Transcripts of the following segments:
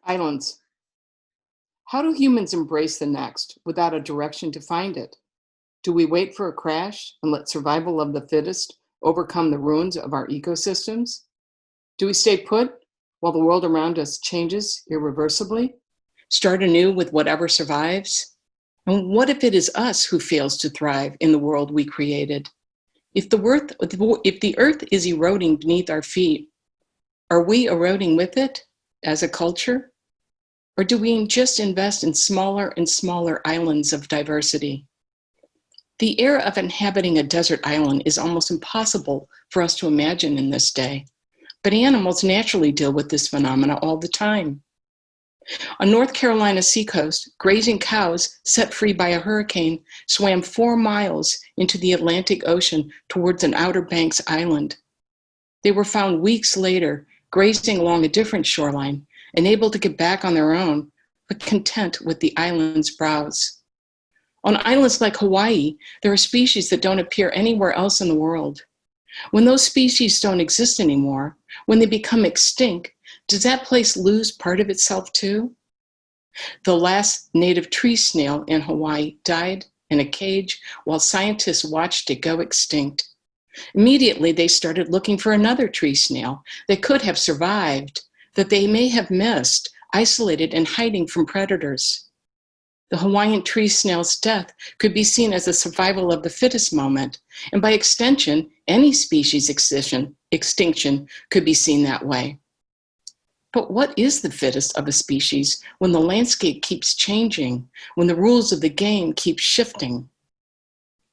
Islands. How do humans embrace the next without a direction to find it? Do we wait for a crash and let survival of the fittest overcome the ruins of our ecosystems? Do we stay put while the world around us changes irreversibly? Start anew with whatever survives? And what if it is us who fails to thrive in the world we created? If the earth is eroding beneath our feet, are we eroding with it as a culture? Or do we just invest in smaller and smaller islands of diversity? The era of inhabiting a desert island is almost impossible for us to imagine in this day, but animals naturally deal with this phenomena all the time. On North Carolina's seacoast, grazing cows set free by a hurricane swam 4 miles into the Atlantic Ocean towards an Outer Banks island. They were found weeks later, grazing along a different shoreline and able to get back on their own, but content with the island's browse. On islands like Hawaii, there are species that don't appear anywhere else in the world. When those species don't exist anymore, when they become extinct, does that place lose part of itself too? The last native tree snail in Hawaii died in a cage while scientists watched it go extinct. Immediately, they started looking for another tree snail that could have survived, that they may have missed, isolated and hiding from predators. The Hawaiian tree snail's death could be seen as a survival of the fittest moment, and by extension, any species extinction could be seen that way. But what is the fittest of a species when the landscape keeps changing, when the rules of the game keep shifting?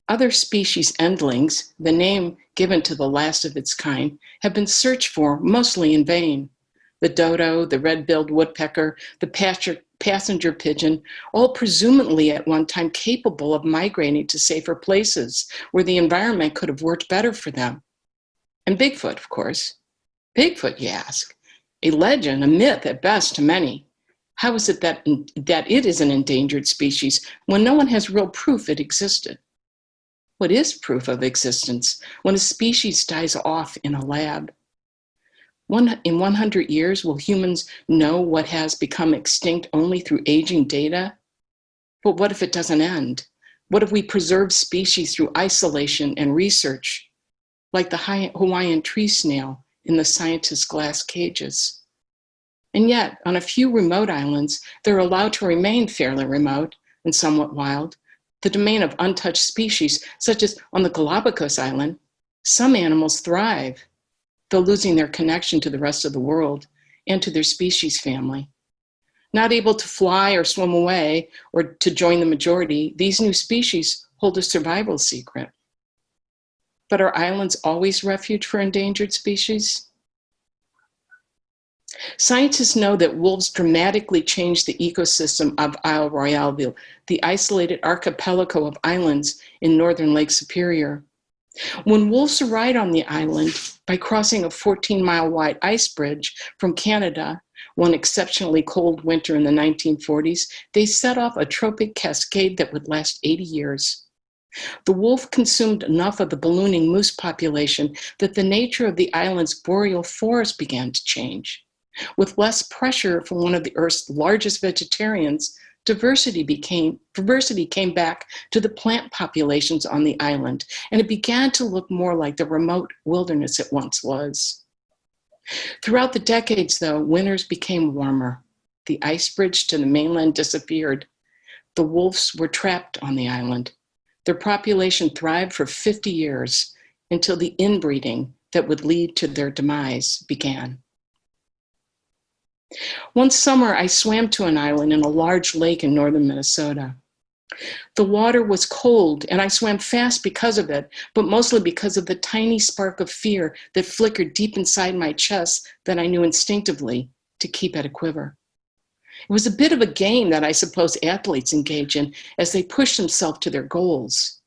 Other species endlings, the name given to the last of its kind, have been searched for mostly in vain. The dodo, the red-billed woodpecker, the passenger pigeon, all presumably at one time capable of migrating to safer places where the environment could have worked better for them. And Bigfoot, of course. Bigfoot, you ask. A legend, a myth at best to many. How is it that it is an endangered species when no one has real proof it existed? What is proof of existence when a species dies off in a lab? In 100 years, will humans know what has become extinct only through aging data? But what if it doesn't end? What if we preserve species through isolation and research, like the Hawaiian tree snail in the scientists' glass cages? And yet, on a few remote islands, they're allowed to remain fairly remote and somewhat wild, the domain of untouched species, such as on the Galapagos Island. Some animals thrive, though losing their connection to the rest of the world and to their species family. Not able to fly or swim away or to join the majority, these new species hold a survival secret. But are islands always refuge for endangered species? Scientists know that wolves dramatically change the ecosystem of Isle Royale, the isolated archipelago of islands in northern Lake Superior. When wolves arrived on the island by crossing a 14-mile wide ice bridge from Canada, one exceptionally cold winter in the 1940s, they set off a trophic cascade that would last 80 years. The wolf consumed enough of the ballooning moose population that the nature of the island's boreal forest began to change. With less pressure from one of the Earth's largest vegetarians, diversity came back to the plant populations on the island, and it began to look more like the remote wilderness it once was. Throughout the decades, though, winters became warmer. The ice bridge to the mainland disappeared. The wolves were trapped on the island. Their population thrived for 50 years until the inbreeding that would lead to their demise began. One summer, I swam to an island in a large lake in northern Minnesota. The water was cold, and I swam fast because of it, but mostly because of the tiny spark of fear that flickered deep inside my chest that I knew instinctively to keep at a quiver. It was a bit of a game that I suppose athletes engage in as they push themselves to their goals.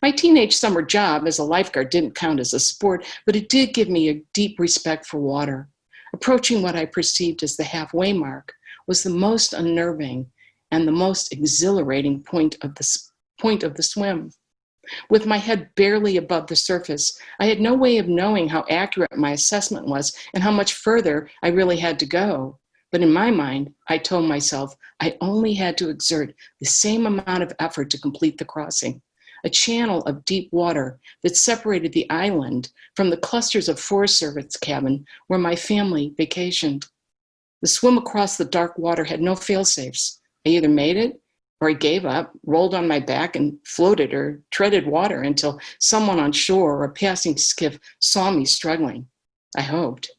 My teenage summer job as a lifeguard didn't count as a sport, but it did give me a deep respect for water. Approaching what I perceived as the halfway mark was the most unnerving and the most exhilarating point of the swim. With my head barely above the surface, I had no way of knowing how accurate my assessment was and how much further I really had to go. But in my mind, I told myself I only had to exert the same amount of effort to complete the crossing, a channel of deep water that separated the island from the clusters of Forest Service cabin where my family vacationed. The swim across the dark water had no fail-safes. I either made it or I gave up, rolled on my back and floated or treaded water until someone on shore or a passing skiff saw me struggling. I hoped.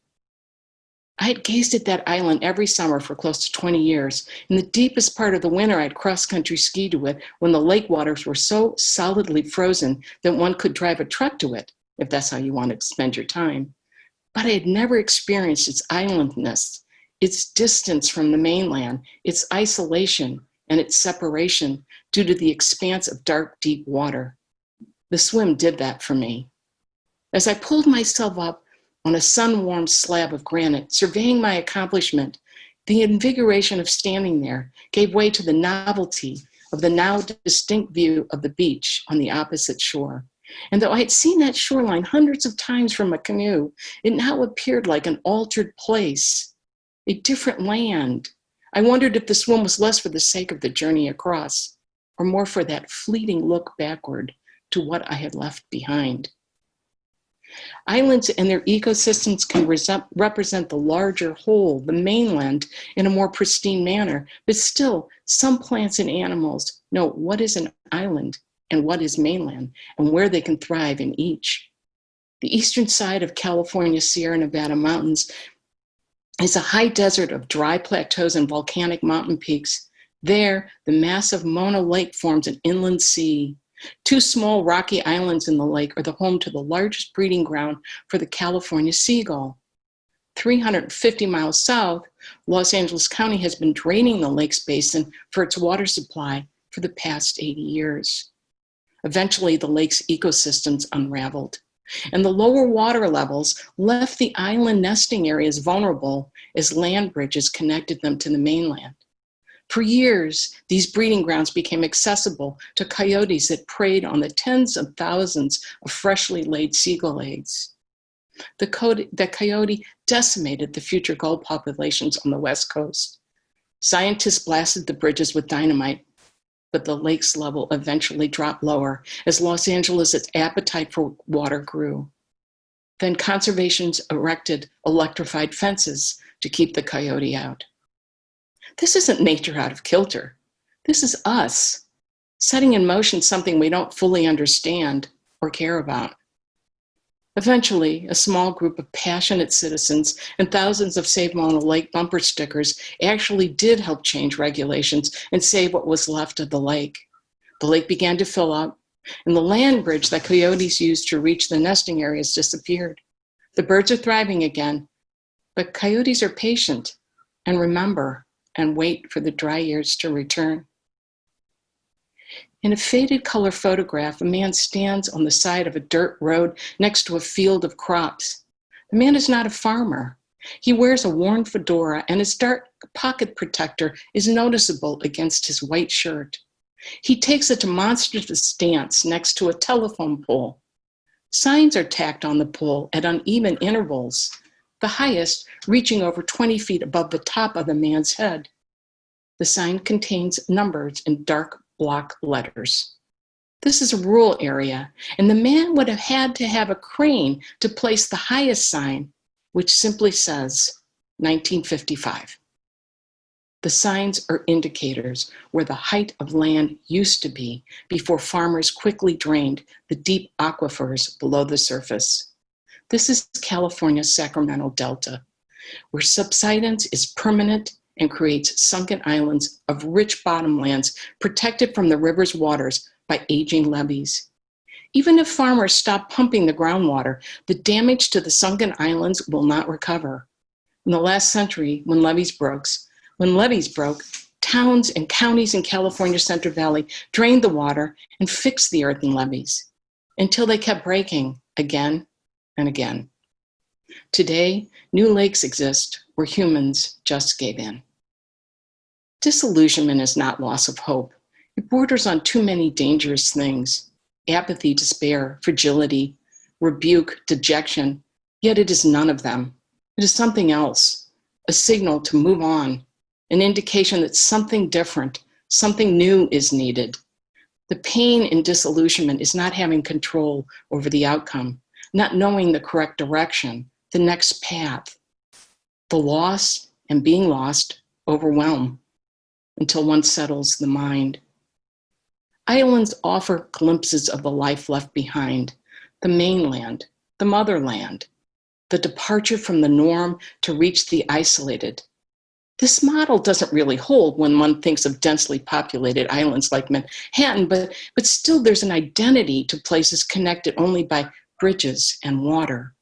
I had gazed at that island every summer for close to 20 years. In the deepest part of the winter, I'd cross-country ski to it when the lake waters were so solidly frozen that one could drive a truck to it, if that's how you want to spend your time. But I had never experienced its islandness, its distance from the mainland, its isolation, and its separation due to the expanse of dark, deep water. The swim did that for me. As I pulled myself up on a sun-warmed slab of granite, surveying my accomplishment, the invigoration of standing there gave way to the novelty of the now distinct view of the beach on the opposite shore. And though I had seen that shoreline hundreds of times from a canoe, it now appeared like an altered place, a different land. I wondered if the swim was less for the sake of the journey across, or more for that fleeting look backward to what I had left behind. Islands and their ecosystems can represent the larger whole, the mainland, in a more pristine manner, but still, some plants and animals know what is an island and what is mainland, and where they can thrive in each. The eastern side of California's Sierra Nevada mountains is a high desert of dry plateaus and volcanic mountain peaks. There, the massive Mono Lake forms an inland sea. Two small rocky islands in the lake are the home to the largest breeding ground for the California seagull. 350 miles south, Los Angeles County has been draining the lake's basin for its water supply for the past 80 years. Eventually, the lake's ecosystems unraveled, and the lower water levels left the island nesting areas vulnerable as land bridges connected them to the mainland. For years, these breeding grounds became accessible to coyotes that preyed on the tens of thousands of freshly laid seagull eggs. The coyote decimated the future gull populations on the West Coast. Scientists blasted the bridges with dynamite, but the lake's level eventually dropped lower as Los Angeles' appetite for water grew. Then conservation erected electrified fences to keep the coyote out. This isn't nature out of kilter. This is us, setting in motion something we don't fully understand or care about. Eventually, a small group of passionate citizens and thousands of Save Mono Lake bumper stickers actually did help change regulations and save what was left of the lake. The lake began to fill up, and the land bridge that coyotes used to reach the nesting areas disappeared. The birds are thriving again, but coyotes are patient and remember and wait for the dry years to return. In a faded color photograph, a man stands on the side of a dirt road next to a field of crops. The man is not a farmer. He wears a worn fedora, and his dark pocket protector is noticeable against his white shirt. He takes a demonstrative stance next to a telephone pole. Signs are tacked on the pole at uneven intervals, the highest reaching over 20 feet above the top of the man's head. The sign contains numbers in dark block letters. This is a rural area, and the man would have had to have a crane to place the highest sign, which simply says 1955. The signs are indicators where the height of land used to be before farmers quickly drained the deep aquifers below the surface. This is California's Sacramento Delta, where subsidence is permanent and creates sunken islands of rich bottomlands protected from the river's waters by aging levees. Even if farmers stop pumping the groundwater, the damage to the sunken islands will not recover. In the last century, when levees broke, towns and counties in California's Central Valley drained the water and fixed the earthen levees until they kept breaking again and again. Today, new lakes exist where humans just gave in. Disillusionment is not loss of hope. It borders on too many dangerous things: apathy, despair, fragility, rebuke, dejection, yet it is none of them. It is something else, a signal to move on, an indication that something different, something new is needed. The pain in disillusionment is not having control over the outcome, not knowing the correct direction, the next path. The loss and being lost overwhelm until one settles the mind. Islands offer glimpses of the life left behind, the mainland, the motherland, the departure from the norm to reach the isolated. This model doesn't really hold when one thinks of densely populated islands like Manhattan, but still there's an identity to places connected only by bridges and water,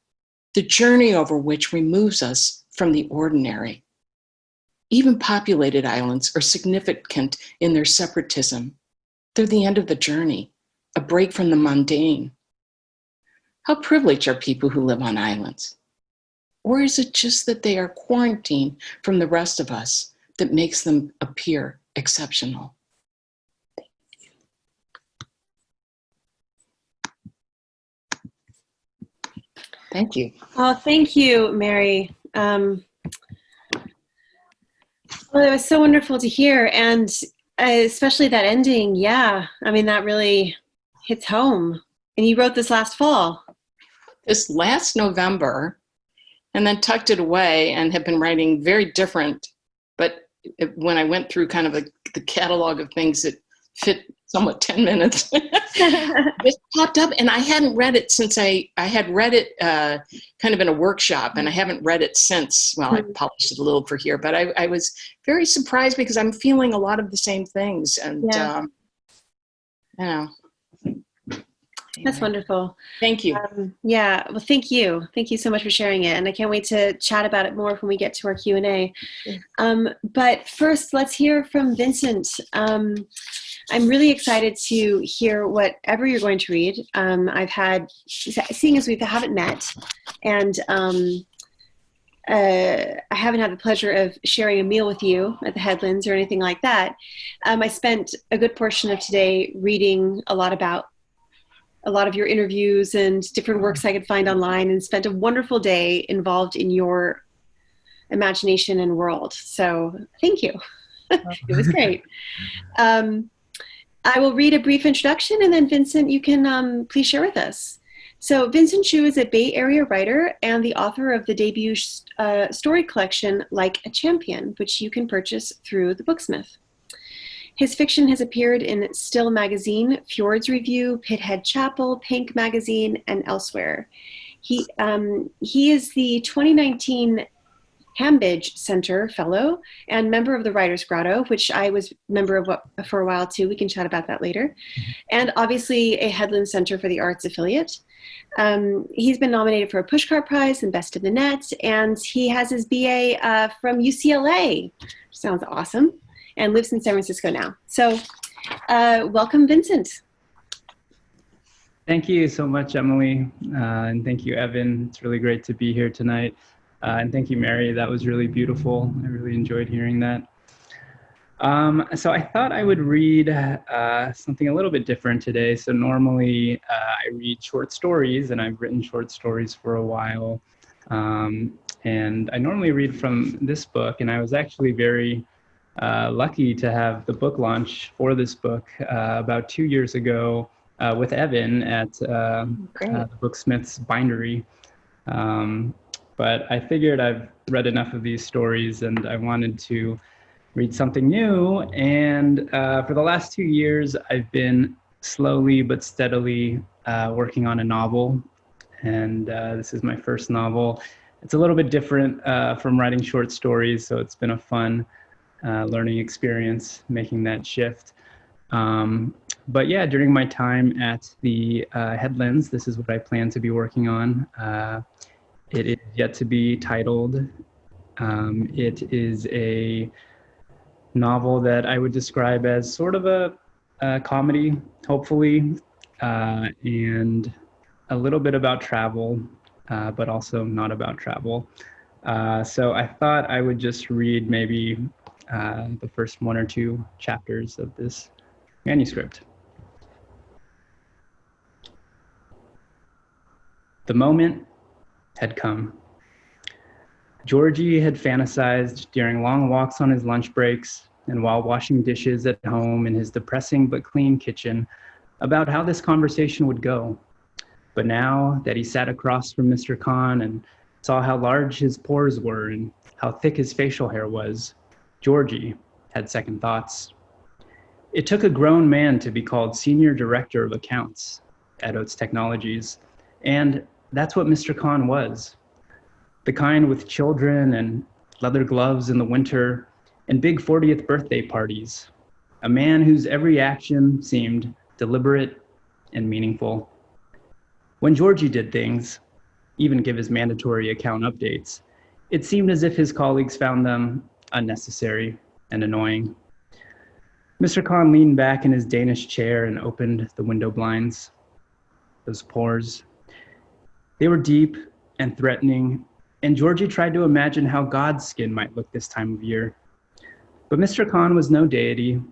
the journey over which removes us from the ordinary. Even populated islands are significant in their separatism. They're the end of the journey, a break from the mundane. How privileged are people who live on islands? Or is it just that they are quarantined from the rest of us that makes them appear exceptional? Thank you. Oh, thank you, Mary. Well, it was so wonderful to hear, and especially that ending. Yeah, I mean, that really hits home. And you wrote this last fall. This last November, and then tucked it away and have been writing very different. But when I went through kind of the catalog of things that fit somewhat 10 minutes, this popped up, and I hadn't read it since I had read it kind of in a workshop, and I haven't read it since. Well, I polished it a little for here, but I was very surprised because I'm feeling a lot of the same things. And, you know. That's wonderful. Thank you. Yeah, well, thank you. Thank you so much for sharing it. And I can't wait to chat about it more when we get to our Q&A. But first, let's hear from Vincent. I'm really excited to hear whatever you're going to read. Seeing as we haven't met, and I haven't had the pleasure of sharing a meal with you at the Headlands or anything like that, I spent a good portion of today reading a lot of your interviews and different works I could find online, and spent a wonderful day involved in your imagination and world. So thank you. It was great. I will read a brief introduction, and then Vincent, you can please share with us. So Vincent Chu is a Bay Area writer and the author of the debut story collection, Like a Champion, which you can purchase through the Booksmith. His fiction has appeared in Still Magazine, Fjords Review, Pithead Chapel, Pink Magazine, and elsewhere. He is the 2019 Hambidge Center Fellow and member of the Writers Grotto, which I was member of for a while too. We can chat about that later. And obviously a Headlands Center for the Arts affiliate. He's been nominated for a Pushcart Prize and Best of the Net, and he has his BA from UCLA. Sounds awesome. And lives in San Francisco now. So welcome, Vincent. Thank you so much, Emily. And thank you, Evan. It's really great to be here tonight. And thank you, Mary. That was really beautiful. I really enjoyed hearing that. So I thought I would read something a little bit different today. So normally I read short stories, and I've written short stories for a while. And I normally read from this book, and I was actually very lucky to have the book launch for this book about 2 years ago with Evan at the Booksmith's bindery. But I figured I've read enough of these stories, and I wanted to read something new. And for the last 2 years, I've been slowly but steadily working on a novel. And this is my first novel. It's a little bit different from writing short stories, so it's been a fun learning experience making that shift. But yeah, during my time at the Headlands, this is what I plan to be working on. It is yet to be titled. It is a novel that I would describe as sort of a comedy, hopefully, and a little bit about travel, but also not about travel. So I thought I would just read maybe the first 1 or 2 chapters of this manuscript. The moment had come. Georgie had fantasized during long walks on his lunch breaks and while washing dishes at home in his depressing but clean kitchen about how this conversation would go. But now that he sat across from Mr. Khan and saw how large his pores were and how thick his facial hair was, Georgie had second thoughts. It took a grown man to be called Senior Director of Accounts at Oates Technologies, and that's what Mr. Khan was. The kind with children and leather gloves in the winter and big 40th birthday parties. A man whose every action seemed deliberate and meaningful. When Georgie did things, even give his mandatory account updates, it seemed as if his colleagues found them unnecessary and annoying. Mr. Khan leaned back in his Danish chair and opened the window blinds. Those pores. They were deep and threatening, and Georgie tried to imagine how God's skin might look this time of year. But Mr. Khan was no deity,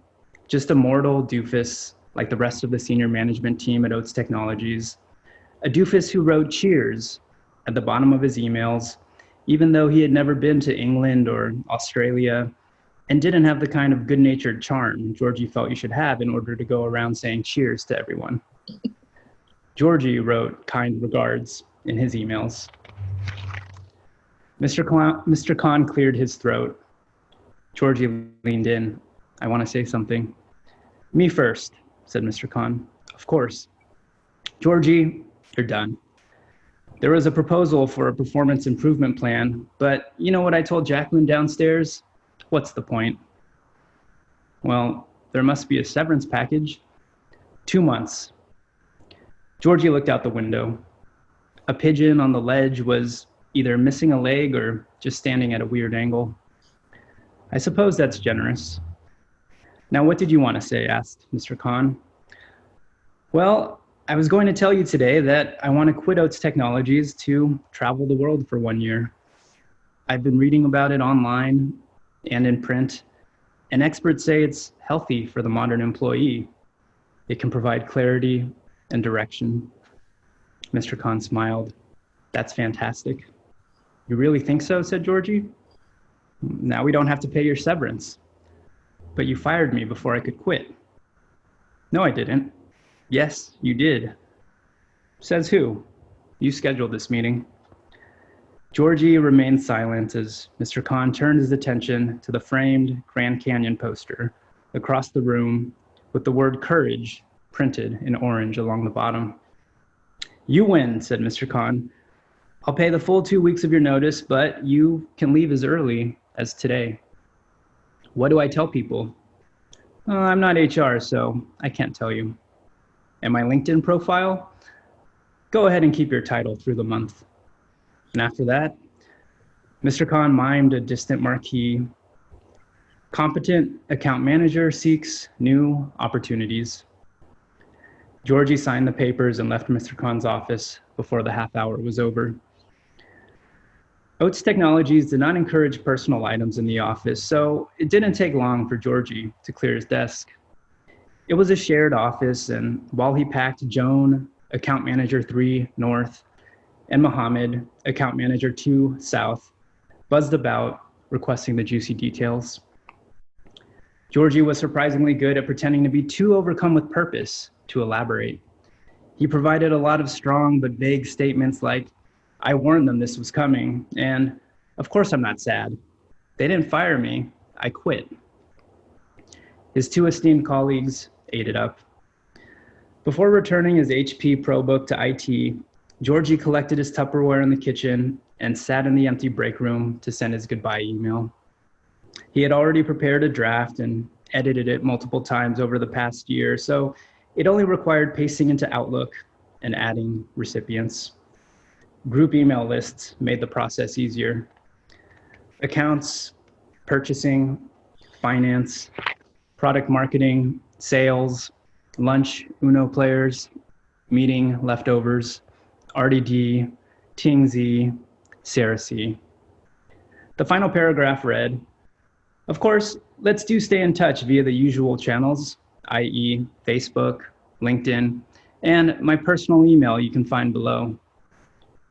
just a mortal doofus like the rest of the senior management team at Oates Technologies, a doofus who wrote cheers at the bottom of his emails, even though he had never been to England or Australia and didn't have the kind of good-natured charm Georgie felt you should have in order to go around saying cheers to everyone. Georgie wrote kind regards in his emails. Mr. Khan cleared his throat. Georgie leaned in. I want to say something. Me first, said Mr. Khan. Of course. Georgie, you're done. There was a proposal for a performance improvement plan, but you know what I told Jacqueline downstairs? What's the point? Well, there must be a severance package. 2 months. Georgie looked out the window. A pigeon on the ledge was either missing a leg or just standing at a weird angle. I suppose that's generous. Now, what did you want to say? Asked Mr. Khan. Well, I was going to tell you today that I want to quit Oates Technologies to travel the world for 1 year. I've been reading about it online and in print, and experts say it's healthy for the modern employee. It can provide clarity and direction. Mr. Khan smiled. That's fantastic. You really think so? Said Georgie. Now we don't have to pay your severance. But you fired me before I could quit. No, I didn't. Yes, you did. Says who? You scheduled this meeting. Georgie remained silent as Mr. Khan turned his attention to the framed Grand Canyon poster across the room with the word courage printed in orange along the bottom. You win, said Mr. Khan. I'll pay the full 2 weeks of your notice, but you can leave as early as today. What do I tell people? I'm not HR, so I can't tell you. And my LinkedIn profile? Go ahead and keep your title through the month. And after that, Mr. Khan mimed a distant marquee. Competent account manager seeks new opportunities. Georgie signed the papers and left Mr. Khan's office before the half hour was over. Oates Technologies did not encourage personal items in the office, so it didn't take long for Georgie to clear his desk. It was a shared office, and while he packed Joan, account manager 3 North, and Mohammed, account manager 2 South, buzzed about, requesting the juicy details. Georgie was surprisingly good at pretending to be too overcome with purpose to elaborate. He provided a lot of strong but vague statements like, I warned them this was coming, and of course I'm not sad. They didn't fire me, I quit. His 2 esteemed colleagues ate it up. Before returning his HP ProBook to IT, Georgie collected his Tupperware in the kitchen and sat in the empty break room to send his goodbye email. He had already prepared a draft and edited it multiple times over the past year, so it only required pasting into Outlook and adding recipients. Group email lists made the process easier. Accounts, purchasing, finance, product marketing, sales, lunch Uno players, meeting leftovers, RDD, Ting-Z, Sarah C. The final paragraph read, of course, let's do stay in touch via the usual channels, i.e. Facebook, LinkedIn, and my personal email you can find below.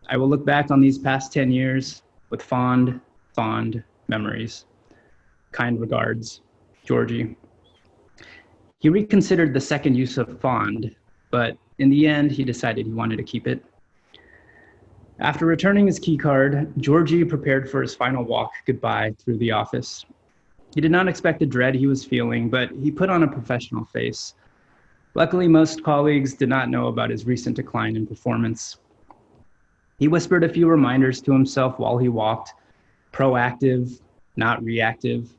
I will look back on these past 10 years with fond fond memories. Kind regards, Georgie. He reconsidered the second use of fond, but in the end, he decided he wanted to keep it. After returning his key card, Georgie prepared for his final walk goodbye through the office. He did not expect the dread he was feeling, but he put on a professional face. Luckily, most colleagues did not know about his recent decline in performance. He whispered a few reminders to himself while he walked: proactive, not reactive;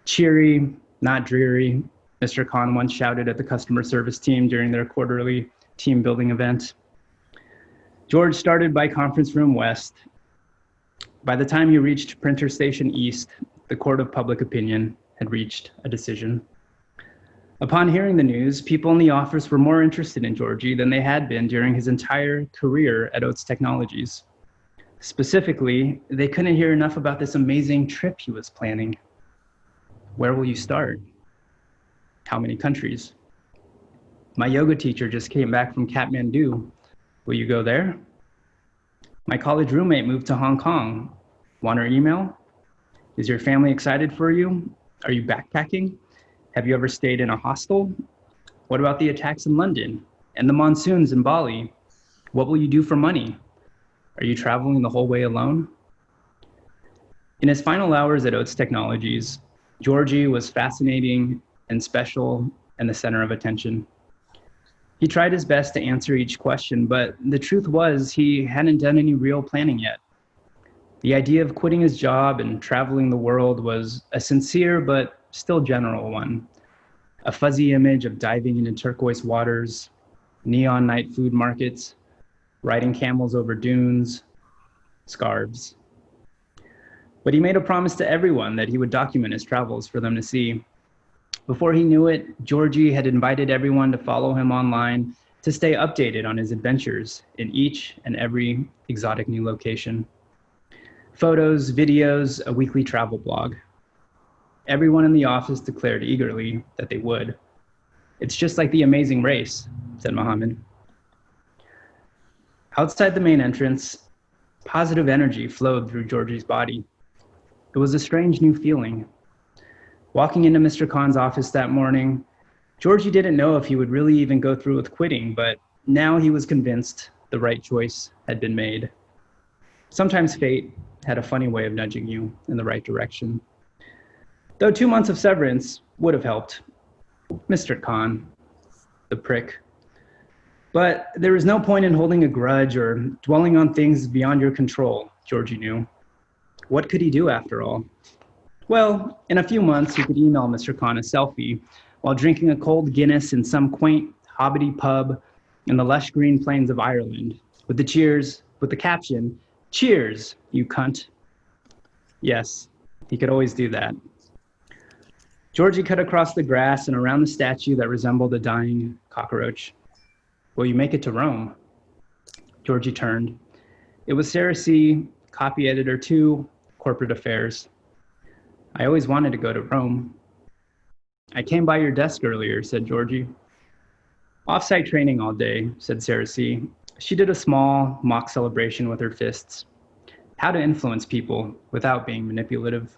cheery, not dreary, Mr. Khan once shouted at the customer service team during their quarterly team building event. George started by Conference Room West. By the time he reached Printer Station East, the court of public opinion had reached a decision. Upon hearing the news, people in the office were more interested in Georgie than they had been during his entire career at Oates Technologies. Specifically, they couldn't hear enough about this amazing trip he was planning. Where will you start? How many countries? My yoga teacher just came back from Kathmandu. Will you go there? My college roommate moved to Hong Kong. Want her email? Is your family excited for you? Are you backpacking? Have you ever stayed in a hostel? What about the attacks in London and the monsoons in Bali? What will you do for money? Are you traveling the whole way alone? In his final hours at Oates Technologies, Georgie was fascinating and special and the center of attention. He tried his best to answer each question, but the truth was he hadn't done any real planning yet. The idea of quitting his job and traveling the world was a sincere but still general one. A fuzzy image of diving into turquoise waters, neon night food markets, riding camels over dunes, scarves. But he made a promise to everyone that he would document his travels for them to see. Before he knew it, Georgie had invited everyone to follow him online to stay updated on his adventures in each and every exotic new location. Photos, videos, a weekly travel blog. Everyone in the office declared eagerly that they would. It's just like the Amazing Race, said Mohammed. Outside the main entrance, positive energy flowed through Georgie's body. It was a strange new feeling. Walking into Mr. Khan's office that morning, Georgie didn't know if he would really even go through with quitting, but now he was convinced the right choice had been made. Sometimes fate had a funny way of nudging you in the right direction. Though 2 months of severance would have helped. Mr. Khan, the prick. But there was no point in holding a grudge or dwelling on things beyond your control, Georgie knew. What could he do after all? Well, in a few months, he could email Mr. Khan a selfie while drinking a cold Guinness in some quaint hobbity pub in the lush green plains of Ireland, with the caption, "Cheers, you cunt." Yes, he could always do that. Georgie cut across the grass and around the statue that resembled a dying cockroach. Will you make it to Rome? Georgie turned. It was Sarah C., copy editor 2, corporate affairs. I always wanted to go to Rome. I came by your desk earlier, said Georgie. Off-site training all day, said Sarah C. She did a small mock celebration with her fists. How to influence people without being manipulative.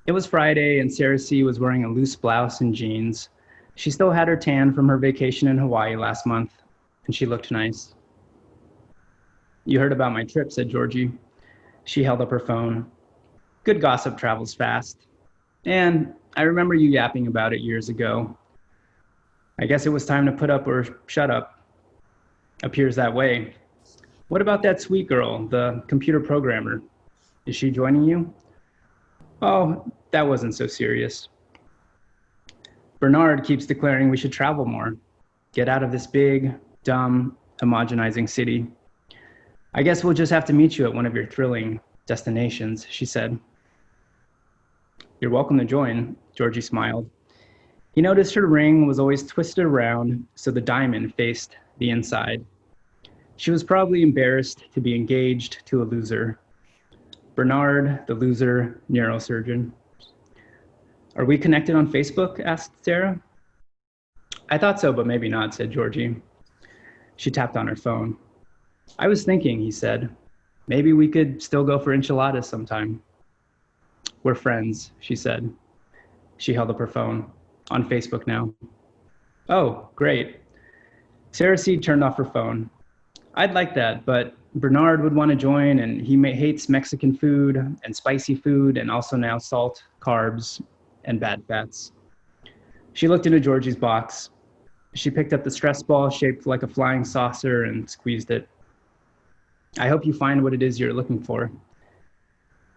It was Friday and Sarah C. was wearing a loose blouse and jeans. She still had her tan from her vacation in Hawaii last month, and she looked nice. You heard about my trip, said Georgie. She held up her phone. Good gossip travels fast. And I remember you yapping about it years ago. I guess it was time to put up or shut up. Appears that way. What about that sweet girl, the computer programmer? Is she joining you? Oh, that wasn't so serious. Bernard keeps declaring we should travel more. Get out of this big, dumb, homogenizing city. I guess we'll just have to meet you at one of your thrilling destinations, she said. You're welcome to join, Georgie smiled. He noticed her ring was always twisted around so the diamond faced the inside. She was probably embarrassed to be engaged to a loser. Bernard, the loser neurosurgeon. Are we connected on Facebook? Asked Sarah. I thought so, but maybe not, said Georgie. She tapped on her phone. I was thinking, he said, Maybe we could still go for enchiladas sometime. We're friends, she said. She held up her phone. On Facebook now. Oh, great. Sarah C. turned off her phone. I'd like that, but Bernard would want to join, and he hates Mexican food and spicy food, and also now salt, carbs, and bad fats. She looked into Georgie's box. She picked up the stress ball shaped like a flying saucer and squeezed it. I hope you find what it is you're looking for.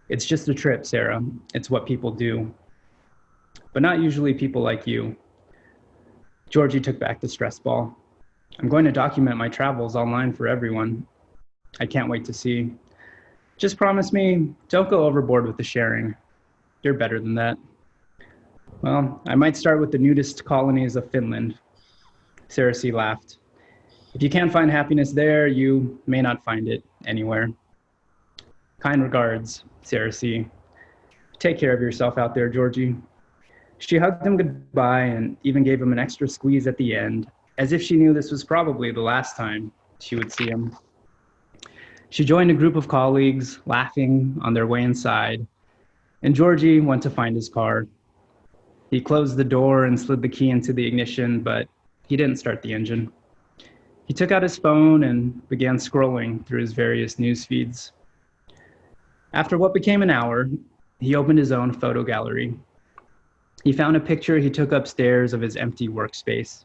It's just a trip, Sarah. It's what people do. But not usually people like you. Georgie took back the stress ball. I'm going to document my travels online for everyone. I can't wait to see. Just promise me, don't go overboard with the sharing. You're better than that. Well, I might start with the nudist colonies of Finland. Sarah C. laughed. If you can't find happiness there, you may not find it anywhere. Kind regards, Sarah C. Take care of yourself out there, Georgie. She hugged him goodbye and even gave him an extra squeeze at the end, as if she knew this was probably the last time she would see him. She joined a group of colleagues, laughing on their way inside, and Georgie went to find his car. He closed the door and slid the key into the ignition, but he didn't start the engine. He took out his phone and began scrolling through his various news feeds. After what became an hour, he opened his own photo gallery. He found a picture he took upstairs of his empty workspace.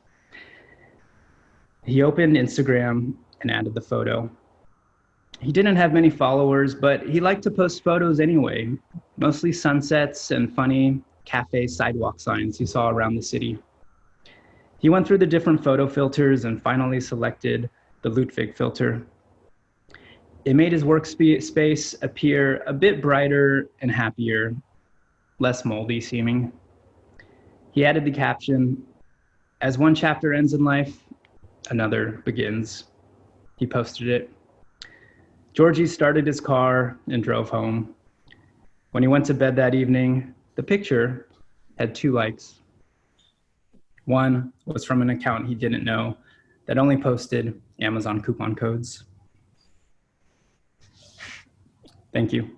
He opened Instagram and added the photo. He didn't have many followers, but he liked to post photos anyway, mostly sunsets and funny cafe sidewalk signs he saw around the city. He went through the different photo filters and finally selected the Ludwig filter. It made his workspace appear a bit brighter and happier, less moldy seeming. He added the caption, "As one chapter ends in life, another begins." He posted it. Georgie started his car and drove home. When he went to bed that evening, the picture had 2 likes. One was from an account he didn't know that only posted Amazon coupon codes. Thank you.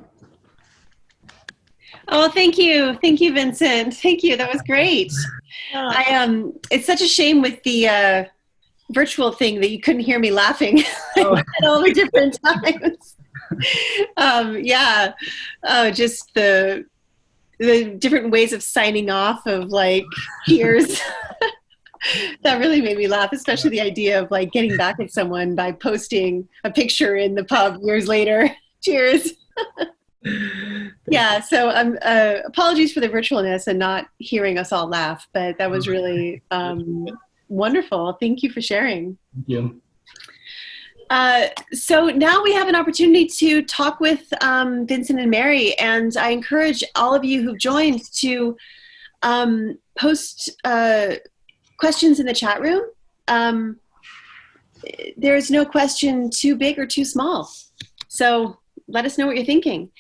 Oh, thank you. Thank you, Vincent. Thank you. That was great. It's such a shame with the virtual thing that you couldn't hear me laughing at all the different times. Just the different ways of signing off of like cheers. That really made me laugh, especially the idea of like getting back at someone by posting a picture in the pub years later. Cheers. Yeah, so apologies for the virtualness and not hearing us all laugh, but that was really wonderful. Thank you for sharing. Thank you. So now we have an opportunity to talk with Vincent and Mary, and I encourage all of you who've joined to post questions in the chat room. There's no question too big or too small, so let us know what you're thinking.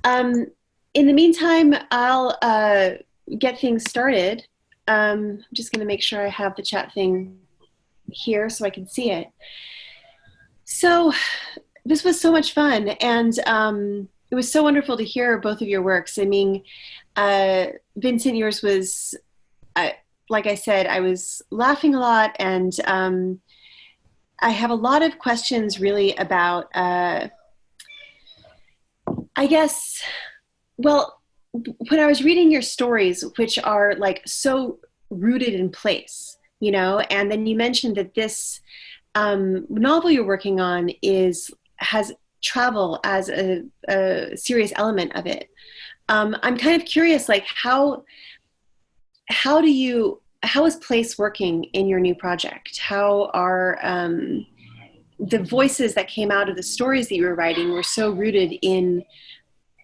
In the meantime, I'll get things started. I'm just going to make sure I have the chat thing here so I can see it. So this was so much fun, and it was so wonderful to hear both of your works. I mean, Vincent, yours was, like I said, I was laughing a lot, and I have a lot of questions really about I guess, well, when I was reading your stories, which are like so rooted in place, you know, and then you mentioned that this novel you're working on has travel as a serious element of it. I'm kind of curious, like how is place working in your new project? How are the voices that came out of the stories that you were writing were so rooted in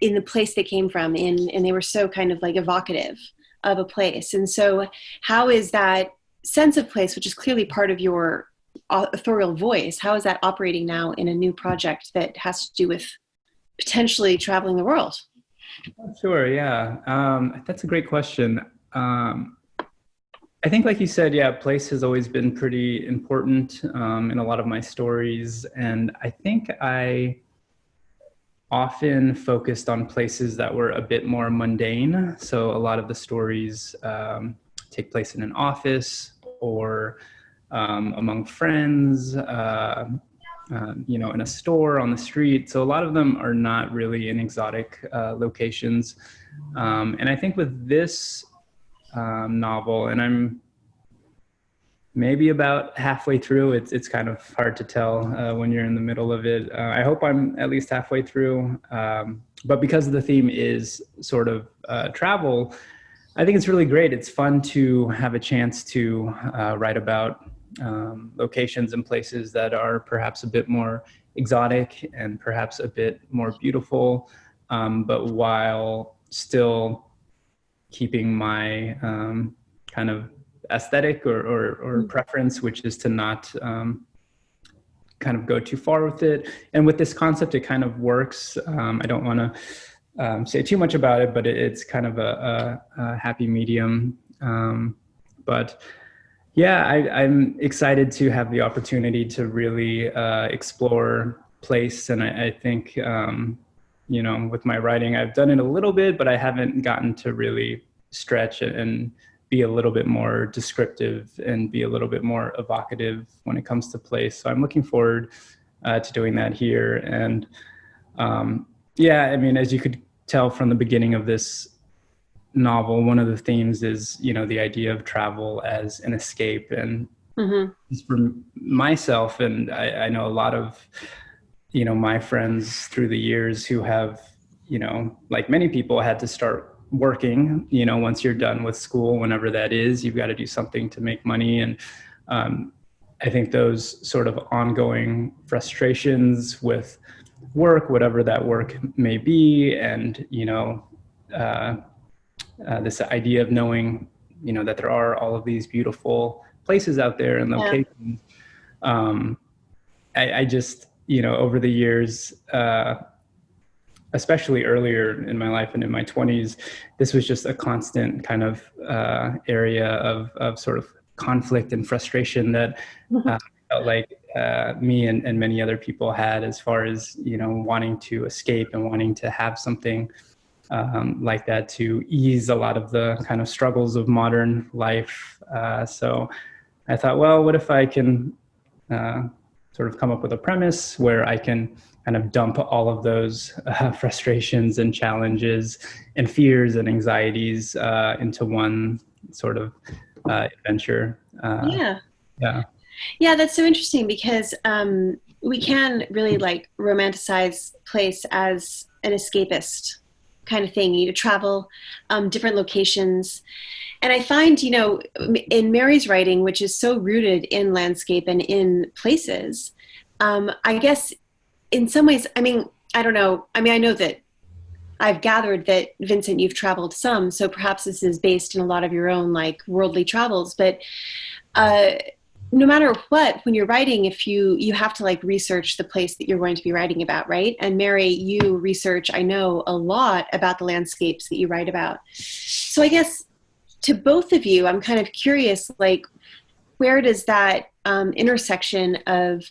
the place they came from, and they were so kind of like evocative of a place. And so how is that sense of place, which is clearly part of your authorial voice, how is that operating now in a new project that has to do with potentially traveling the world? Sure, yeah. That's a great question. I think, like you said, yeah, place has always been pretty important in a lot of my stories. And I think I often focused on places that were a bit more mundane. So a lot of the stories take place in an office or among friends, in a store, on the street. So a lot of them are not really in exotic locations. And I think with this novel, and I'm maybe about halfway through, it's kind of hard to tell when you're in the middle of it. I hope I'm at least halfway through. But because the theme is sort of travel, I think it's really great. It's fun to have a chance to write about locations and places that are perhaps a bit more exotic and perhaps a bit more beautiful, but while still keeping my kind of aesthetic or preference, which is to not kind of go too far with it. And with this concept, it kind of works. I don't want to say too much about it, but it's kind of a happy medium. But yeah, I'm excited to have the opportunity to really explore place. And I think, with my writing, I've done it a little bit, but I haven't gotten to really stretch and be a little bit more descriptive and be a little bit more evocative when it comes to place. So I'm looking forward to doing that here. And as you could tell from the beginning of this novel, one of the themes is, the idea of travel as an escape. And for myself, and I know a lot of, my friends through the years who have, like many people, had to start working, once you're done with school, whenever that is, you've got to do something to make money. And I think those sort of ongoing frustrations with work, whatever that work may be, and, this idea of knowing, that there are all of these beautiful places out there and locations. I just, over the years, especially earlier in my life and in my 20s, this was just a constant kind of area of sort of conflict and frustration that felt like me and many other people had, as far as, wanting to escape and wanting to have something like that to ease a lot of the kind of struggles of modern life. So I thought, well, what if I can sort of come up with a premise where I can kind of dump all of those frustrations and challenges and fears and anxieties into one sort of adventure. Yeah, that's so interesting, because we can really romanticize place as an escapist kind of thing. You travel different locations. And I find, in Mary's writing, which is so rooted in landscape and in places, I guess in some ways, I don't know. I know that I've gathered that, Vincent, you've traveled some, so perhaps this is based in a lot of your own worldly travels, but no matter what, when you're writing, if you have to research the place that you're going to be writing about, right? And Mary, you research, I know, a lot about the landscapes that you write about. So I guess to both of you, I'm kind of curious, where does that intersection of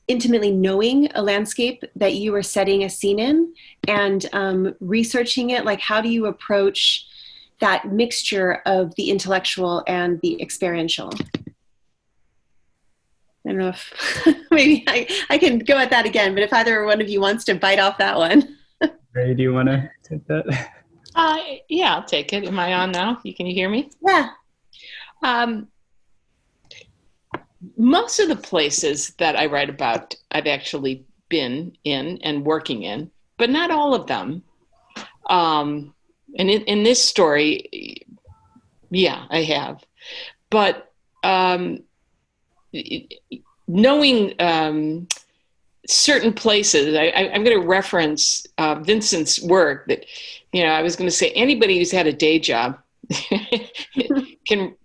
intimately knowing a landscape that you are setting a scene in and researching it, how do you approach that mixture of the intellectual and the experiential? I don't know if maybe I can go at that again, but if either one of you wants to bite off that one. Ray, do you want to take that? Yeah, I'll take it. Am I on now? Can you hear me? Yeah. Most of the places that I write about, I've actually been in and working in, but not all of them. And in this story, yeah, I have. But knowing certain places, I'm going to reference Vincent's work that, I was going to say anybody who's had a day job can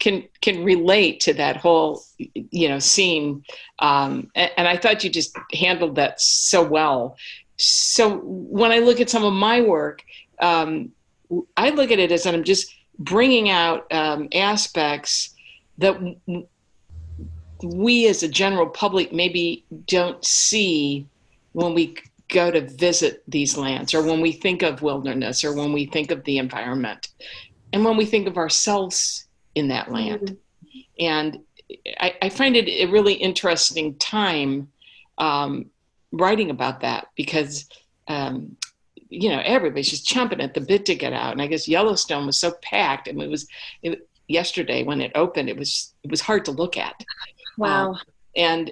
relate to that whole, scene. And I thought you just handled that so well. So when I look at some of my work, I look at it as I'm just bringing out aspects that we as a general public maybe don't see when we go to visit these lands, or when we think of wilderness, or when we think of the environment, and when we think of ourselves in that land. And I find it a really interesting time writing about that, because everybody's just chomping at the bit to get out. And I guess Yellowstone was so packed. I mean, yesterday when it opened, it was hard to look at. Wow. And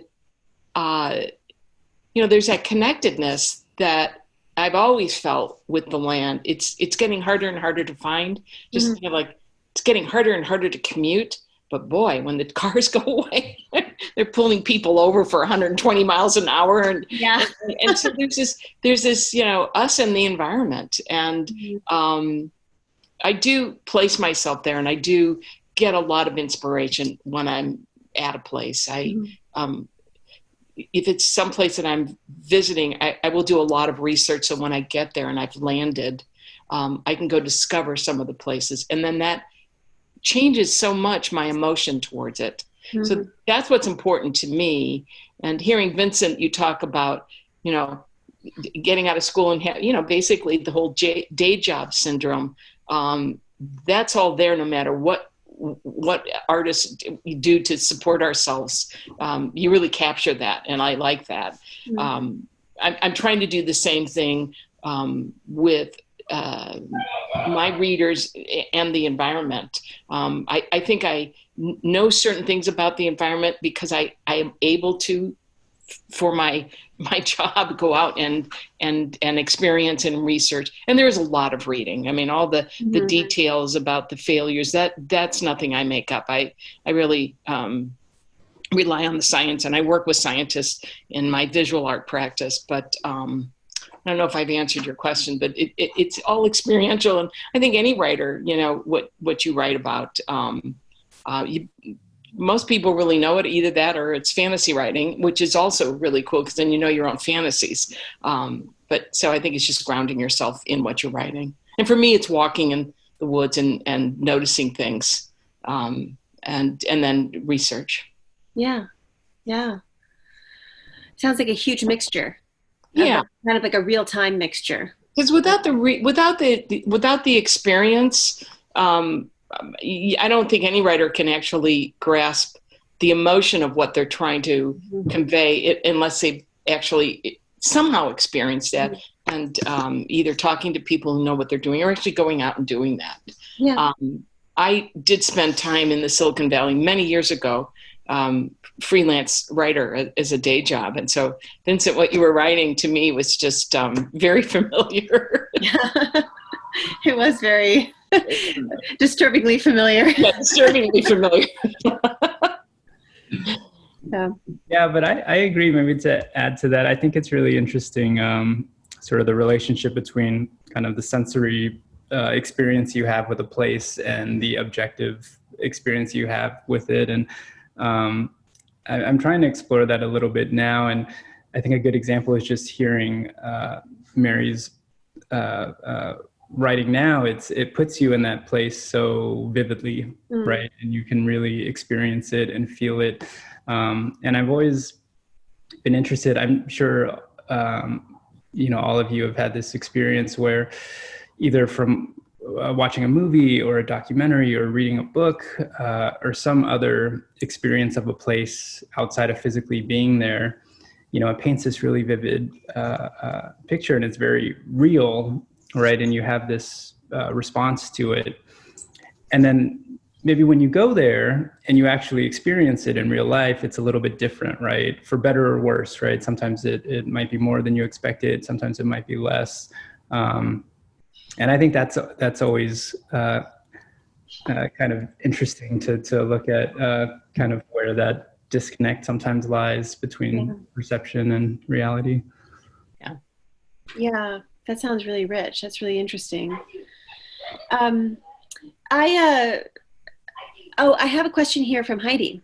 there's that connectedness that I've always felt with the land. It's getting harder and harder to find. Just like it's getting harder and harder to commute. But boy, when the cars go away, they're pulling people over for 120 miles an hour, and so there's this us and the environment, and I do place myself there, and I do get a lot of inspiration when I'm at a place. If it's someplace that I'm visiting, I will do a lot of research, so when I get there and I've landed, I can go discover some of the places, and then that changes so much my emotion towards it. So that's what's important to me. And hearing Vincent, you talk about, getting out of school and basically the whole day job syndrome. That's all there, no matter what artists do to support ourselves. You really capture that, and I like that. I'm trying to do the same thing with my readers and the environment. I think I know certain things about the environment because I am able to, for my job, go out and experience and research. And there is a lot of reading. I mean, all the details about the failures, that's nothing I make up. I really rely on the science, and I work with scientists in my visual art practice. But I don't know if I've answered your question, but it's all experiential. And I think any writer, what you write about, most people really know it, either that or it's fantasy writing, which is also really cool, because then you know your own fantasies. But so I think it's just grounding yourself in what you're writing. And for me, it's walking in the woods and noticing things, and then research. Yeah. Sounds like a huge mixture. Yeah, kind of like a real-time mixture. Because without the experience, I don't think any writer can actually grasp the emotion of what they're trying to convey unless they actually somehow experience that, and either talking to people who know what they're doing or actually going out and doing that. Yeah. I did spend time in the Silicon Valley many years ago, freelance writer as a day job. And so, Vincent, what you were writing to me was just very familiar. It was very disturbingly familiar. Yeah, disturbingly familiar. Yeah, but I agree. Maybe to add to that, I think it's really interesting, sort of the relationship between kind of the sensory experience you have with a place and the objective experience you have with it. And I'm trying to explore that a little bit now. And I think a good example is just hearing Mary's writing now. It puts you in that place so vividly, right? And you can really experience it and feel it. And I've always been interested. I'm sure, all of you have had this experience where either from watching a movie or a documentary or reading a book or some other experience of a place outside of physically being there, it paints this really vivid picture, and it's very real, right? And you have this response to it. And then maybe when you go there and you actually experience it in real life, it's a little bit different, right? For better or worse, right? Sometimes it might be more than you expected. Sometimes it might be less. And I think that's always kind of interesting to look at kind of where that disconnect sometimes lies between perception and reality. Yeah, that sounds really rich. That's really interesting. I have a question here from Heidi.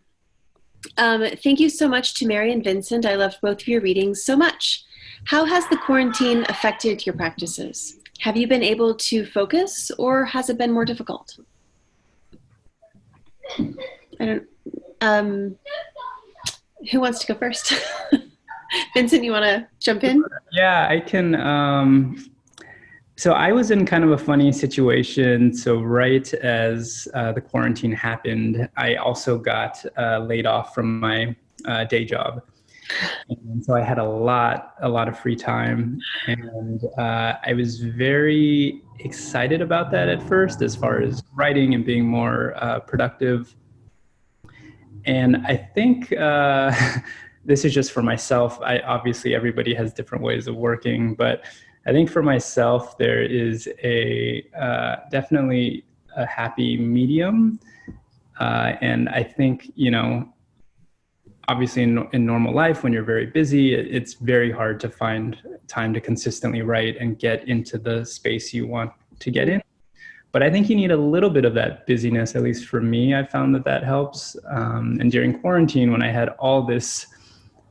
Thank you so much to Mary and Vincent. I loved both of your readings so much. How has the quarantine affected your practices? Have you been able to focus, or has it been more difficult? Who wants to go first? Vincent, you want to jump in? Yeah, I can. So I was in kind of a funny situation. So right as the quarantine happened, I also got laid off from my day job. And so I had a lot of free time, and I was very excited about that at first, as far as writing and being more productive. And I think this is just for myself. Obviously everybody has different ways of working, but I think for myself there is a definitely a happy medium, and I think obviously in normal life, when you're very busy, it's very hard to find time to consistently write and get into the space you want to get in. But I think you need a little bit of that busyness, at least for me. I found that helps. And during quarantine, when I had all this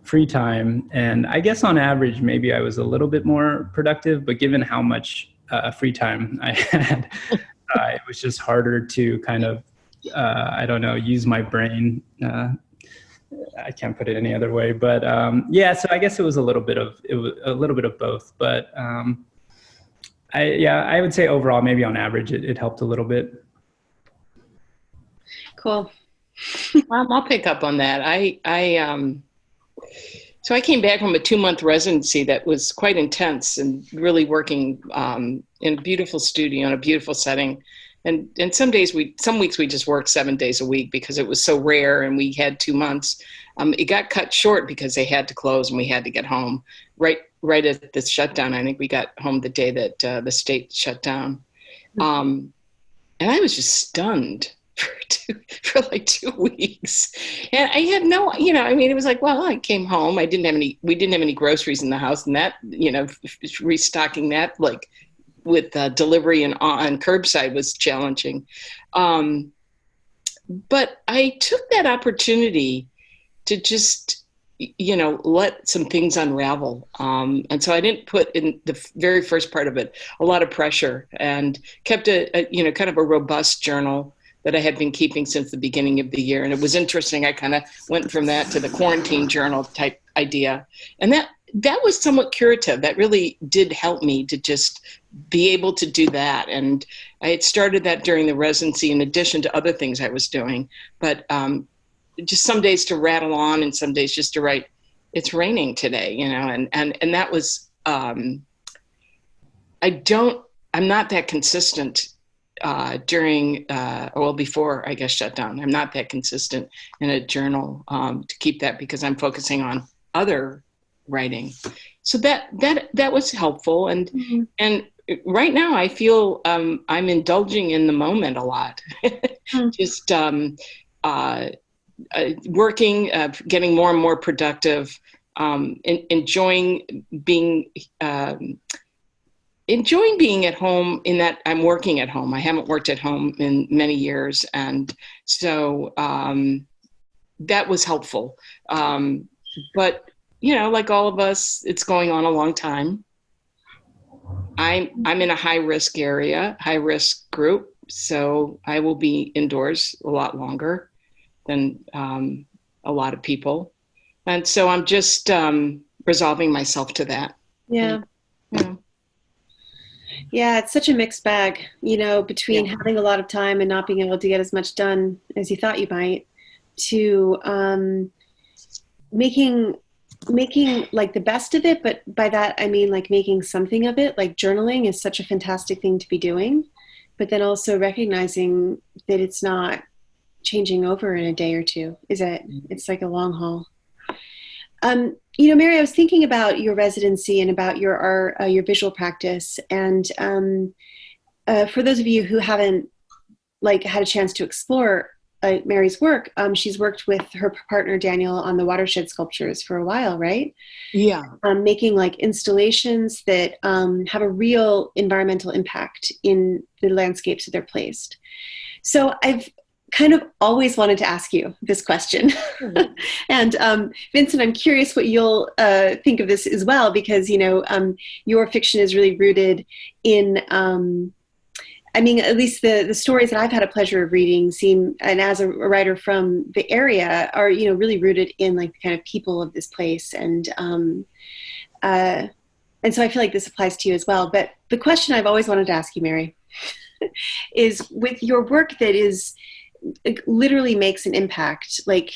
free time, and I guess on average, maybe I was a little bit more productive, but given how much free time I had, it was just harder to kind of, use my brain. I can't put it any other way, but so I guess it was a little bit of both. But I would say overall, maybe on average, it helped a little bit. Cool. I'll pick up on that. So I came back from a 2-month residency that was quite intense and really working in a beautiful studio in a beautiful setting. And some weeks we just worked 7 days a week because it was so rare, and we had 2 months. It got cut short because they had to close and we had to get home right at the shutdown. I think we got home the day that the state shut down. And I was just stunned for like 2 weeks. And I had it was like, well, I came home. We didn't have any groceries in the house, and that, restocking that with delivery and on curbside was challenging. But I took that opportunity to just, let some things unravel. And so I didn't put in the very first part of it a lot of pressure, and kept a kind of a robust journal that I had been keeping since the beginning of the year. And it was interesting. I kind of went from that to the quarantine journal type idea. And that was somewhat curative. That really did help me to just be able to do that. And I had started that during the residency in addition to other things I was doing. But just some days to rattle on and some days just to write, it's raining today, and that was, I'm not that consistent before I guess shutdown. I'm not that consistent in a journal to keep that because I'm focusing on other writing. So that was helpful. And and right now I feel I'm indulging in the moment a lot. Just working, getting more and more productive, enjoying being at home, in that I'm working at home. I haven't worked at home in many years. And so that was helpful. But, like all of us, it's going on a long time. I'm in a high risk group. So I will be indoors a lot longer than a lot of people. And so I'm just resolving myself to that. Yeah. Yeah, it's such a mixed bag, between having a lot of time and not being able to get as much done as you thought you might, to making like the best of it. But by that, I mean like making something of it. Like journaling is such a fantastic thing to be doing, but then also recognizing that it's not changing over in a day or two. It's like a long haul. Mary, I was thinking about your residency and about your visual practice. And for those of you who haven't had a chance to explore Mary's work, she's worked with her partner Daniel on the watershed sculptures for a while, right? Yeah. Making installations that have a real environmental impact in the landscapes that they're placed. So I've kind of always wanted to ask you this question. And Vincent, I'm curious what you'll think of this as well, because, your fiction is really rooted in I mean, at least the stories that I've had a pleasure of reading seem, and as a writer from the area, are, you know, really rooted in like the kind of people of this place. And so I feel like this applies to you as well. But the question I've always wanted to ask you, Mary, is with your work that is, it literally makes an impact, like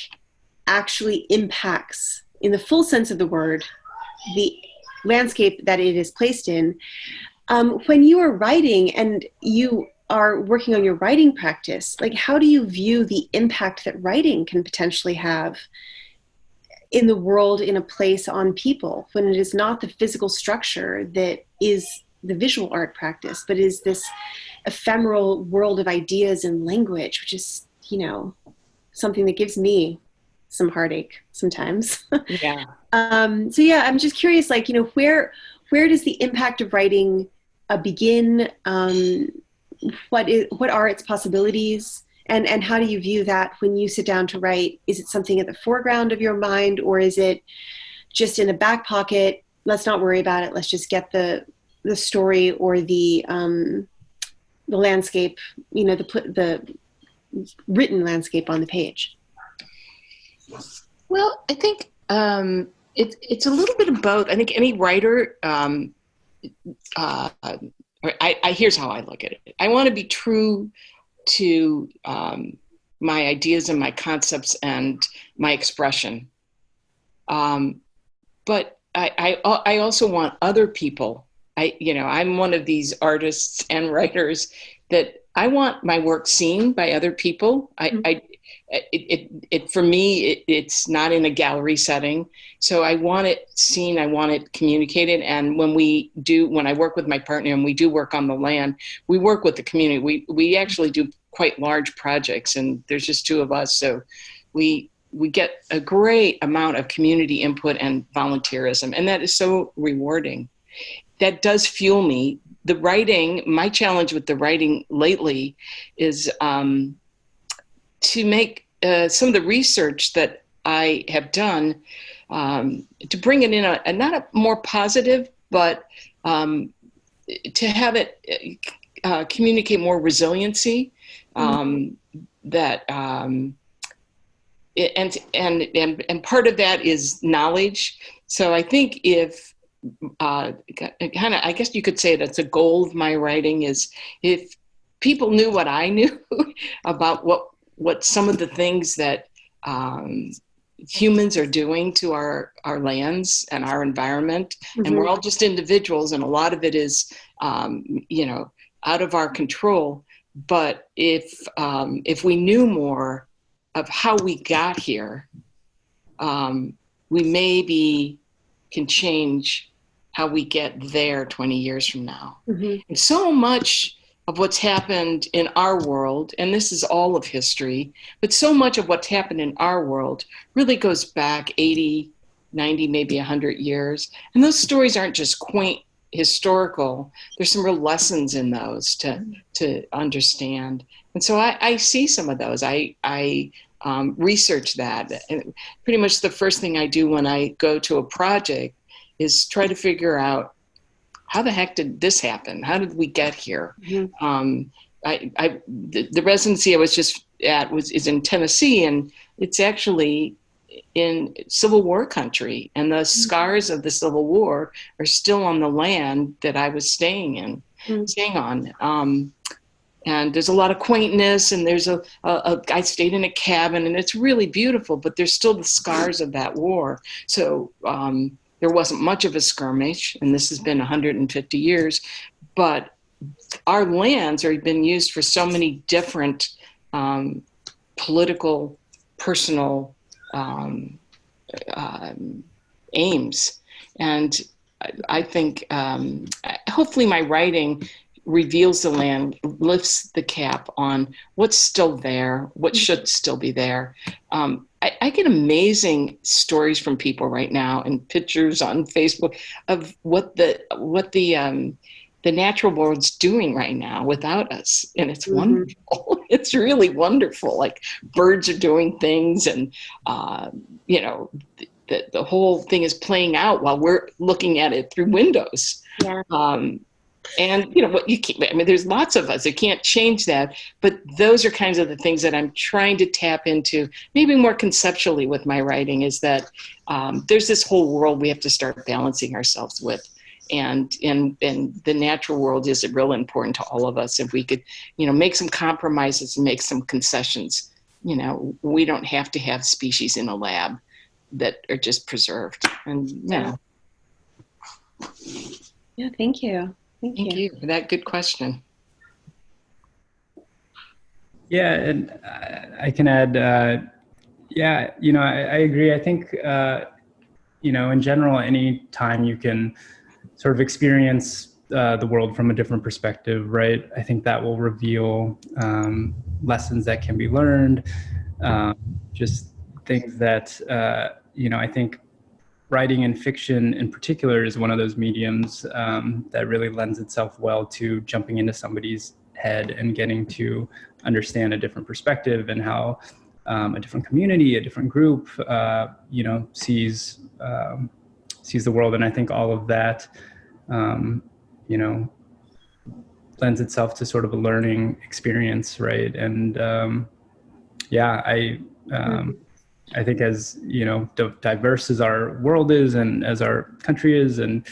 actually impacts in the full sense of the word, the landscape that it is placed in. When you are writing and you are working on your writing practice, like how do you view the impact that writing can potentially have in the world, in a place, on people, when it is not the physical structure that is the visual art practice, but is this ephemeral world of ideas and language, which is, you know, something that gives me some heartache sometimes. Yeah. So yeah, I'm just curious, like, you know, where does the impact of writing begin? What are its possibilities? And how do you view that when you sit down to write? Is it something at the foreground of your mind, or is it just in the back pocket? Let's not worry about it. Let's just get the story or the landscape, you know, the written landscape on the page. Well, I think it's a little bit of both. I think any writer, here's how I look at it. I want to be true to my ideas and my concepts and my expression. But I also want other people. I'm one of these artists and writers that I want my work seen by other people. For me, it's not in a gallery setting. So I want it seen, I want it communicated. And when I work with my partner and we do work on the land, we work with the community. We actually do quite large projects, and there's just two of us. So we get a great amount of community input and volunteerism. And that is so rewarding. That does fuel me. The writing, my challenge with the writing lately is to make some of the research that I have done, to bring it in not a more positive, but to have it communicate more resiliency. That and part of that is knowledge. So I think if I guess you could say that's a goal of my writing, is if people knew what I knew about what some of the things that humans are doing to our lands and our environment, and we're all just individuals, and a lot of it is out of our control. But if we knew more of how we got here, we maybe can change how we get there 20 years from now. And so much of what's happened in our world, and this is all of history, but so much of what's happened in our world really goes back 80, 90, maybe 100 years. And those stories aren't just quaint historical. There's some real lessons in those to understand. And so I see some of those. I research that. And pretty much the first thing I do when I go to a project is try to figure out, how the heck did this happen? How did we get here? The residency I was just at is in Tennessee, and it's actually in Civil War country, and the scars of the Civil War are still on the land that I was staying on. And there's a lot of quaintness, and there's I stayed in a cabin, and it's really beautiful, but there's still the scars of that war. So there wasn't much of a skirmish, and this has been 150 years, but our lands have been used for so many different political, personal aims. And I think hopefully my writing reveals the land, lifts the cap on what's still there, what should still be there. I get amazing stories from people right now, and pictures on Facebook of what the natural world's doing right now without us, and it's wonderful. It's really wonderful. Like, birds are doing things, and the whole thing is playing out while we're looking at it through windows. And what you can't, I mean, there's lots of us that can't change that, but those are kinds of the things that I'm trying to tap into, maybe more conceptually with my writing, is that there's this whole world we have to start balancing ourselves with. And the natural world is real important to all of us. If we could, make some compromises and make some concessions, we don't have to have species in a lab that are just preserved. And, Yeah, thank you. Thank you for that good question. Yeah, and I can add, I agree. I think, in general, any time you can sort of experience the world from a different perspective, right? I think that will reveal lessons that can be learned, just things that, I think writing and fiction in particular is one of those mediums that really lends itself well to jumping into somebody's head and getting to understand a different perspective and how a different community, a different group, sees the world. And I think all of that, lends itself to sort of a learning experience, right? And I think as, diverse as our world is and as our country is, and,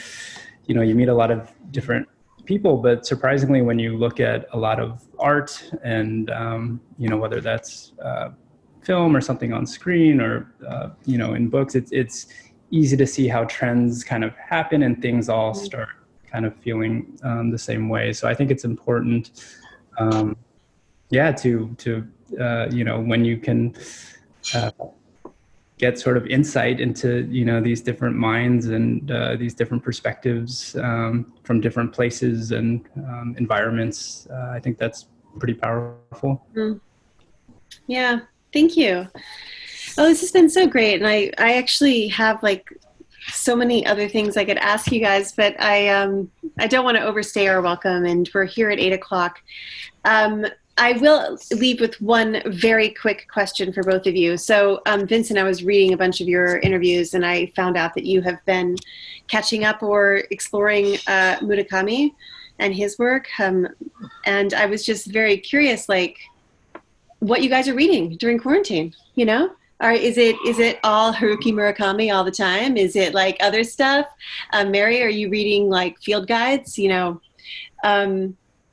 you meet a lot of different people, but surprisingly, when you look at a lot of art and, whether that's film or something on screen or, in books, it's easy to see how trends kind of happen and things all start kind of feeling the same way. So I think it's important, to when you can get sort of insight into, these different minds and these different perspectives from different places and environments. I think that's pretty powerful. Yeah, thank you. Oh, this has been so great. And I actually have so many other things I could ask you guys, but I don't want to overstay our welcome, and we're here at 8:00. I will leave with one very quick question for both of you. So, Vincent, I was reading a bunch of your interviews, and I found out that you have been catching up or exploring Murakami and his work. And I was just very curious, what you guys are reading during quarantine, Is it all Haruki Murakami all the time? Is it other stuff? Mary, are you reading field guides?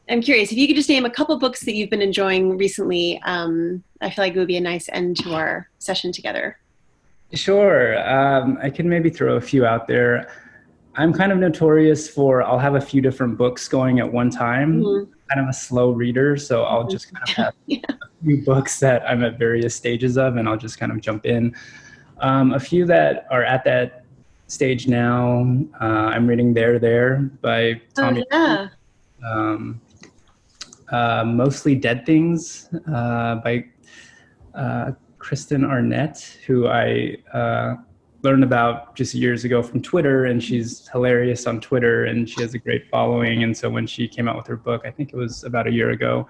I'm curious if you could just name a couple books that you've been enjoying recently. I feel like it would be a nice end to our session together. Sure. I can maybe throw a few out there. I'm kind of notorious for, I'll have a few different books going at one time. Mm-hmm. Kind of a slow reader, so I'll just kind of have a few books that I'm at various stages of, and I'll just kind of jump in. A few that are at that stage now, I'm reading There by Tommy. Oh, yeah. Mostly Dead Things by Kristen Arnett, who I learned about just years ago from Twitter, and she's hilarious on Twitter, and she has a great following. And so when she came out with her book, I think it was about a year ago,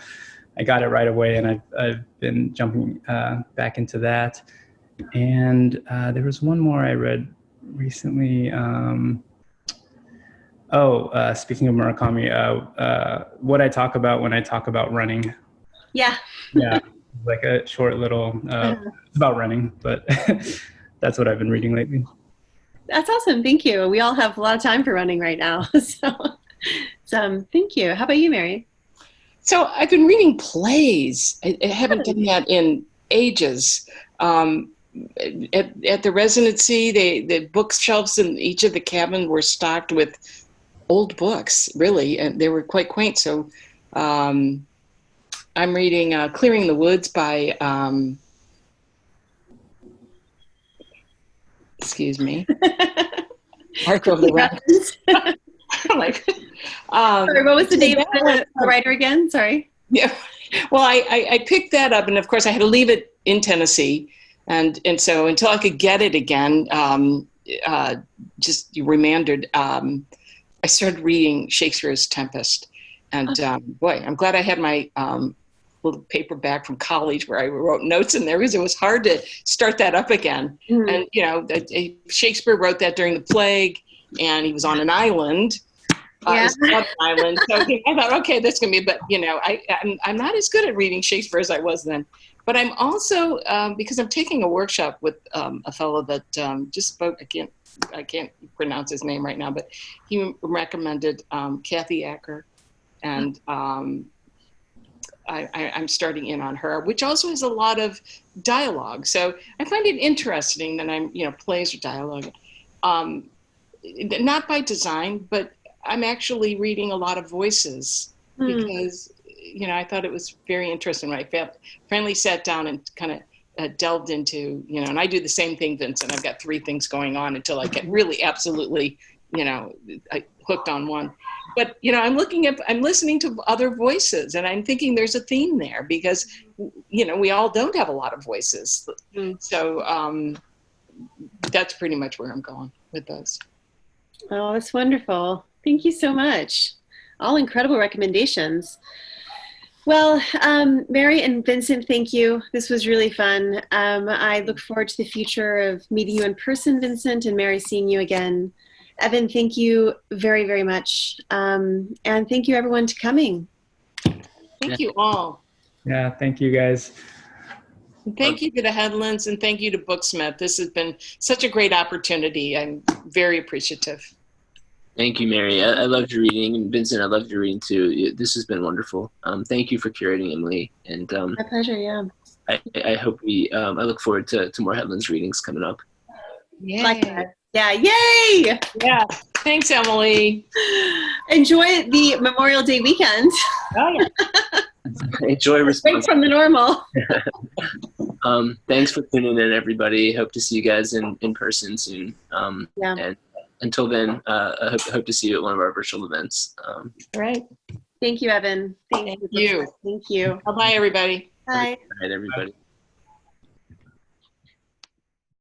I got it right away, and I've been jumping back into that. And there was one more I read recently. Speaking of Murakami, what I talk about when I talk about running. Yeah. Yeah, like a short little, it's about running, but that's what I've been reading lately. That's awesome. Thank you. We all have a lot of time for running right now. So thank you. How about you, Mary? So I've been reading plays. I haven't done that in ages. At the residency, the bookshelves in each of the cabins were stocked with old books, really, and they were quite quaint. So I'm reading Clearing the Woods by, excuse me, Arthur of the Rapids. Sorry, what was the name of the writer again? Sorry. Yeah, well, I picked that up, and of course I had to leave it in Tennessee, and so until I could get it again, just remanded. I started reading Shakespeare's Tempest, and boy, I'm glad I had my little paperback from college where I wrote notes in there, because it was hard to start that up again. Mm-hmm. And Shakespeare wrote that during the plague, and he was on an island, Yeah. Southern Island. So I thought, okay, this can be, but I'm not as good at reading Shakespeare as I was then. But I'm also, because I'm taking a workshop with a fellow that just spoke, I can't pronounce his name right now, but he recommended Kathy Acker, and I'm starting in on her, which also has a lot of dialogue. So I find it interesting that plays or dialogue, not by design, but I'm actually reading a lot of voices because, I thought it was very interesting when I finally sat down and kind of delved into, and I do the same thing, Vincent. I've got 3 things going on until I get really absolutely, hooked on one. But, I'm listening to other voices, and I'm thinking there's a theme there because, we all don't have a lot of voices. So that's pretty much where I'm going with those. Oh, that's wonderful. Thank you so much. All incredible recommendations. Well, Mary and Vincent, thank you. This was really fun. I look forward to the future of meeting you in person, Vincent, and Mary, seeing you again. Evan, thank you very, very much. And thank you, everyone, to coming. Thank you all. Yeah, thank you, guys. And thank you to the Headlands, and thank you to Booksmith. This has been such a great opportunity. I'm very appreciative. Thank you, Mary. I loved your reading, and Vincent, I loved your reading too. This has been wonderful. Thank you for curating, Emily. And my pleasure. Yeah. I hope I look forward to more Headlands readings coming up. Yay. Like that. Yeah. Yay. Yeah. Thanks, Emily. Enjoy the Memorial Day weekend. Oh, yeah. Enjoy response. Break from the normal. Thanks for tuning in, everybody. Hope to see you guys in person soon. Yeah. And until then, I hope to see you at one of our virtual events. All right. Thank you, Evan. Thank you. Thank you. Bye-bye, everybody. Bye. All right, everybody.